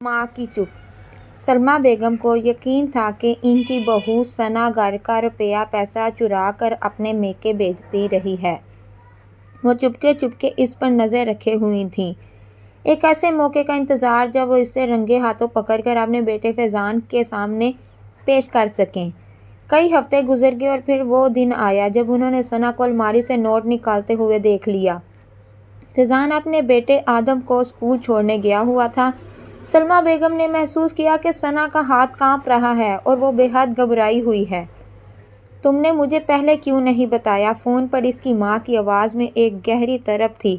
ماں کی چپ۔ سلمیٰ بیگم کو یقین تھا کہ ان کی بہو ثنا گھر کا روپیہ پیسہ چرا کر اپنے میکے بھیجتی رہی ہے۔ وہ چپکے چپکے اس پر نظر رکھے ہوئی تھیں، ایک ایسے موقع کا انتظار جب وہ اسے رنگے ہاتھوں پکڑ کر اپنے بیٹے فیضان کے سامنے پیش کر سکیں۔ کئی ہفتے گزر گئے اور پھر وہ دن آیا جب انہوں نے ثنا کو الماری سے نوٹ نکالتے ہوئے دیکھ لیا۔ فیضان اپنے بیٹے آدم کو اسکول چھوڑنے گیا ہوا تھا۔ سلمیٰ بیگم نے محسوس کیا کہ ثنا کا ہاتھ کانپ رہا ہے اور وہ بے حد گھبرائی ہوئی ہے۔ تم نے مجھے پہلے کیوں نہیں بتایا؟ فون پر اس کی ماں کی آواز میں ایک گہری طرب تھی۔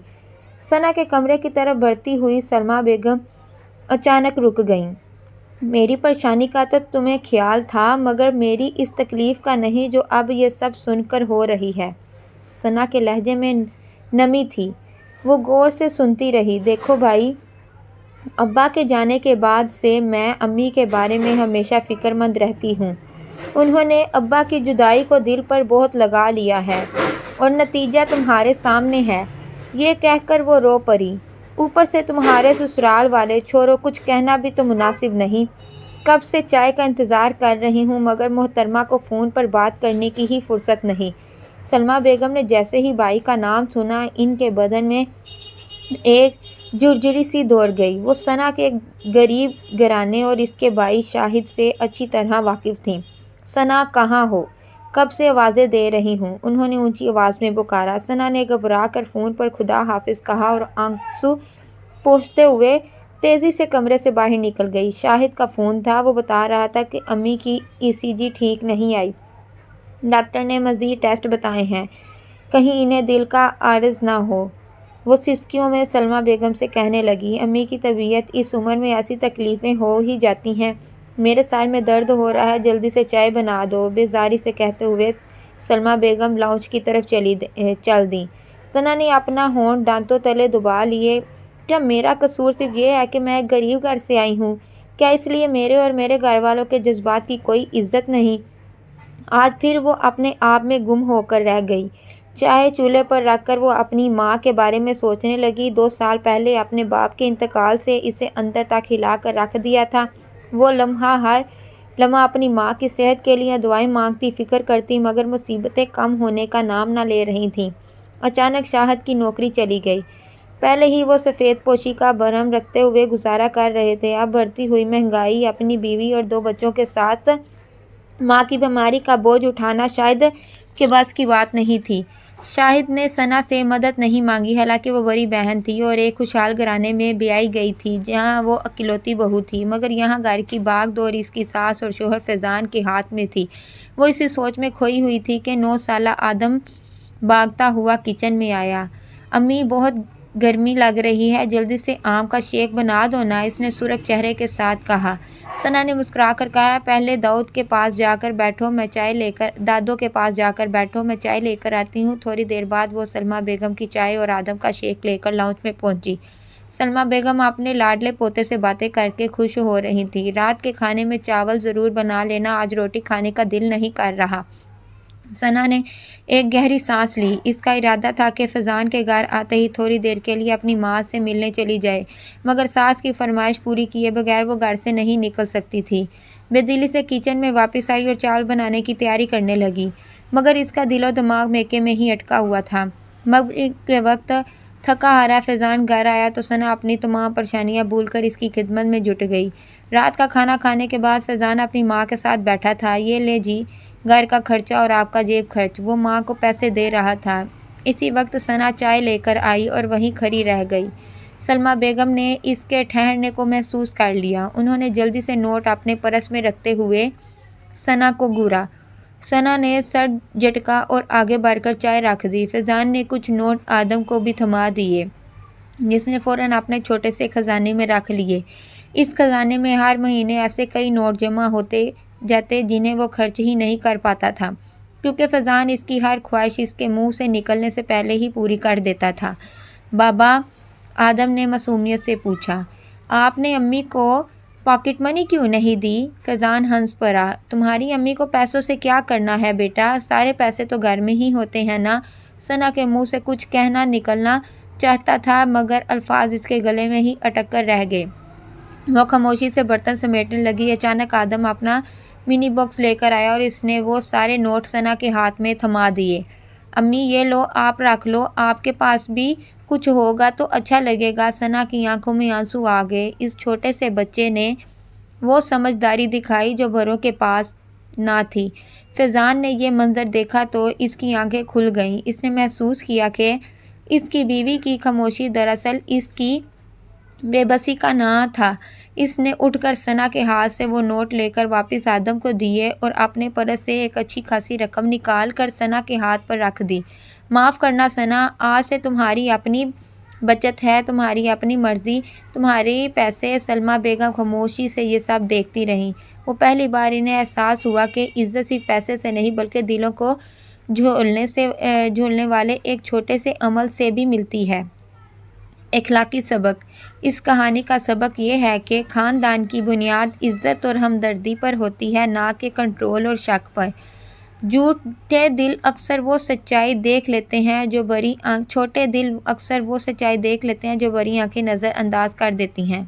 ثنا کے کمرے کی طرف بڑھتی ہوئی سلمیٰ بیگم اچانک رک گئیں۔ میری پریشانی کا تو تمہیں خیال تھا مگر میری اس تکلیف کا نہیں جو اب یہ سب سن کر ہو رہی ہے۔ ثنا کے لہجے میں نمی تھی۔ وہ غور سے سنتی رہی۔ دیکھو بھائی، ابا کے جانے کے بعد سے میں امی کے بارے میں ہمیشہ فکر مند رہتی ہوں۔ انہوں نے ابا کی جدائی کو دل پر بہت لگا لیا ہے اور نتیجہ تمہارے سامنے ہے۔ یہ کہہ کر وہ رو پڑی۔ اوپر سے تمہارے سسرال والے، چھوڑو کچھ کہنا بھی تو مناسب نہیں۔ کب سے چائے کا انتظار کر رہی ہوں مگر محترمہ کو فون پر بات کرنے کی ہی فرصت نہیں۔ سلمیٰ بیگم نے جیسے ہی بھائی کا نام سنا ان کے بدن میں ایک جھرجھری سی دوڑ گئی۔ وہ ثنا کے غریب گھرانے اور اس کے بھائی شاہد سے اچھی طرح واقف تھیں۔ ثنا کہاں ہو؟ کب سے آوازیں دے رہی ہوں، انہوں نے اونچی آواز میں پکارا۔ ثنا نے گھبرا کر فون پر خدا حافظ کہا اور آنسو پوچھتے ہوئے تیزی سے کمرے سے باہر نکل گئی۔ شاہد کا فون تھا۔ وہ بتا رہا تھا کہ امی کی ECG ٹھیک نہیں آئی، ڈاکٹر نے مزید ٹیسٹ بتائے ہیں، کہیں انہیں دل کا عارض نہ ہو۔ وہ سسکیوں میں سلمیٰ بیگم سے کہنے لگی، امی کی طبیعت، اس عمر میں ایسی تکلیفیں ہو ہی جاتی ہیں، میرے سر میں درد ہو رہا ہے، جلدی سے چائے بنا دو، بیزاری سے کہتے ہوئے سلمیٰ بیگم لاؤنج کی طرف چل دیں۔ ثنا نے اپنا ہونٹ دانتوں تلے دبا لیے۔ کیا میرا قصور صرف یہ ہے کہ میں ایک غریب گھر سے آئی ہوں؟ کیا اس لیے میرے اور میرے گھر والوں کے جذبات کی کوئی عزت نہیں؟ آج پھر وہ اپنے آپ میں گم ہو کر رہ گئی۔ چائے چولہے پر رکھ کر وہ اپنی ماں کے بارے میں سوچنے لگی۔ 2 سال پہلے اپنے باپ کے انتقال سے اسے اندر تک ہلا کر رکھ دیا تھا۔ وہ ہر لمحہ اپنی ماں کی صحت کے لیے دعائیں مانگتی، فکر کرتی مگر مصیبتیں کم ہونے کا نام نہ لے رہی تھیں۔ اچانک شاہد کی نوکری چلی گئی۔ پہلے ہی وہ سفید پوشی کا بھرم رکھتے ہوئے گزارا کر رہے تھے، اب بڑھتی ہوئی مہنگائی، اپنی بیوی اور 2 بچوں کے ساتھ ماں کی بیماری کا بوجھ اٹھانا شاہد کے بس کی بات نہیں تھی۔ شاہد نے ثنا سے مدد نہیں مانگی، حالانکہ وہ بڑی بہن تھی اور ایک خوشحال گھرانے میں بیائی گئی تھی جہاں وہ اکلوتی بہو تھی، مگر یہاں گھر کی بھاگ دوڑ اس کی ساس اور شوہر فیضان کے ہاتھ میں تھی۔ وہ اسی سوچ میں کھوئی ہوئی تھی کہ 9 سالہ آدم بھاگتا ہوا کچن میں آیا۔ امی بہت گرمی لگ رہی ہے، جلدی سے آم کا شیک بنا دو نا، اس نے سرخ چہرے کے ساتھ کہا۔ ثنا نے مسکرا کر کہا، پہلے دادو کے پاس جا کر بیٹھو، میں چائے لے کر آتی ہوں۔ تھوڑی دیر بعد وہ سلمیٰ بیگم کی چائے اور آدم کا شیک لے کر لاؤنج میں پہنچی۔ سلمیٰ بیگم اپنے لاڈلے پوتے سے باتیں کر کے خوش ہو رہی تھیں۔ رات کے کھانے میں چاول ضرور بنا لینا، آج روٹی کھانے کا دل نہیں کر رہا۔ ثنا نے ایک گہری سانس لی۔ اس کا ارادہ تھا کہ فیضان کے گھر آتے ہی تھوڑی دیر کے لیے اپنی ماں سے ملنے چلی جائے، مگر ساس کی فرمائش پوری کیے بغیر وہ گھر سے نہیں نکل سکتی تھی۔ بے دلی سے کچن میں واپس آئی اور چاول بنانے کی تیاری کرنے لگی، مگر اس کا دل و دماغ میکے میں ہی اٹکا ہوا تھا۔ مغرب کے وقت تھکا ہارا فیضان گھر آیا تو ثنا اپنی تمام پریشانیاں بھول کر اس کی خدمت میں جٹ گئی۔ رات کا کھانا کھانے کے بعد فیضان اپنی ماں کے ساتھ بیٹھا تھا۔ یہ لے جی، گھر کا خرچہ اور آپ کا جیب خرچ، وہ ماں کو پیسے دے رہا تھا۔ اسی وقت ثنا چائے لے کر آئی اور وہیں کھڑی رہ گئی۔ سلمیٰ بیگم نے اس کے ٹھہرنے کو محسوس کر لیا۔ انہوں نے جلدی سے نوٹ اپنے پرس میں رکھتے ہوئے ثنا کو گھورا۔ ثنا نے سر جھٹکا اور آگے بڑھ کر چائے رکھ دی۔ فیضان نے کچھ نوٹ آدم کو بھی تھما دیے، جس نے فوراً اپنے چھوٹے سے خزانے میں رکھ لیے۔ اس خزانے میں ہر مہینے ایسے کئی نوٹ جمع ہوتے جاتے جنہیں وہ خرچ ہی نہیں کر پاتا تھا، کیونکہ فیضان اس کی ہر خواہش اس کے منہ سے نکلنے سے پہلے ہی پوری کر دیتا تھا۔ بابا، آدم نے معصومیت سے پوچھا، آپ نے امی کو پاکٹ منی کیوں نہیں دی؟ فیضان ہنس پڑا۔ تمہاری امی کو پیسوں سے کیا کرنا ہے بیٹا، سارے پیسے تو گھر میں ہی ہوتے ہیں نا۔ ثنا کے منہ سے کچھ کہنا نکلنا چاہتا تھا مگر الفاظ اس کے گلے میں ہی اٹک کر رہ گئے۔ وہ خاموشی سے برتن سمیٹنے لگی۔ اچانک آدم اپنا منی باکس لے کر آیا اور اس نے وہ سارے نوٹ ثنا کے ہاتھ میں تھما دیے۔ امی یہ لو، آپ رکھ لو، آپ کے پاس بھی کچھ ہوگا تو اچھا لگے گا۔ ثنا کی آنکھوں میں آنسو آ گئے۔ اس چھوٹے سے بچے نے وہ سمجھداری دکھائی جو بڑوں کے پاس نہ تھی۔ فیضان نے یہ منظر دیکھا تو اس کی آنکھیں کھل گئیں۔ اس نے محسوس کیا کہ اس کی بیوی کی خاموشی دراصل اس کی بے بسی کا نام تھا۔ اس نے اٹھ کر ثنا کے ہاتھ سے وہ نوٹ لے کر واپس آدم کو دیے اور اپنے پرس سے ایک اچھی خاصی رقم نکال کر ثنا کے ہاتھ پر رکھ دی۔ معاف کرنا ثنا، آج سے تمہاری اپنی بچت ہے، تمہاری اپنی مرضی، تمہارے پیسے۔ سلمیٰ بیگم خاموشی سے یہ سب دیکھتی رہیں۔ وہ پہلی بار انہیں احساس ہوا کہ عزت صرف پیسے سے نہیں بلکہ دلوں کو جھولنے والے ایک چھوٹے سے عمل سے بھی ملتی ہے۔ اخلاقی سبق۔ اس کہانی کا سبق یہ ہے کہ خاندان کی بنیاد عزت اور ہمدردی پر ہوتی ہے، نہ کہ کنٹرول اور شک پر۔ چھوٹے دل اکثر وہ سچائی دیکھ لیتے ہیں جو بڑی آنکھیں نظر انداز کر دیتی ہیں۔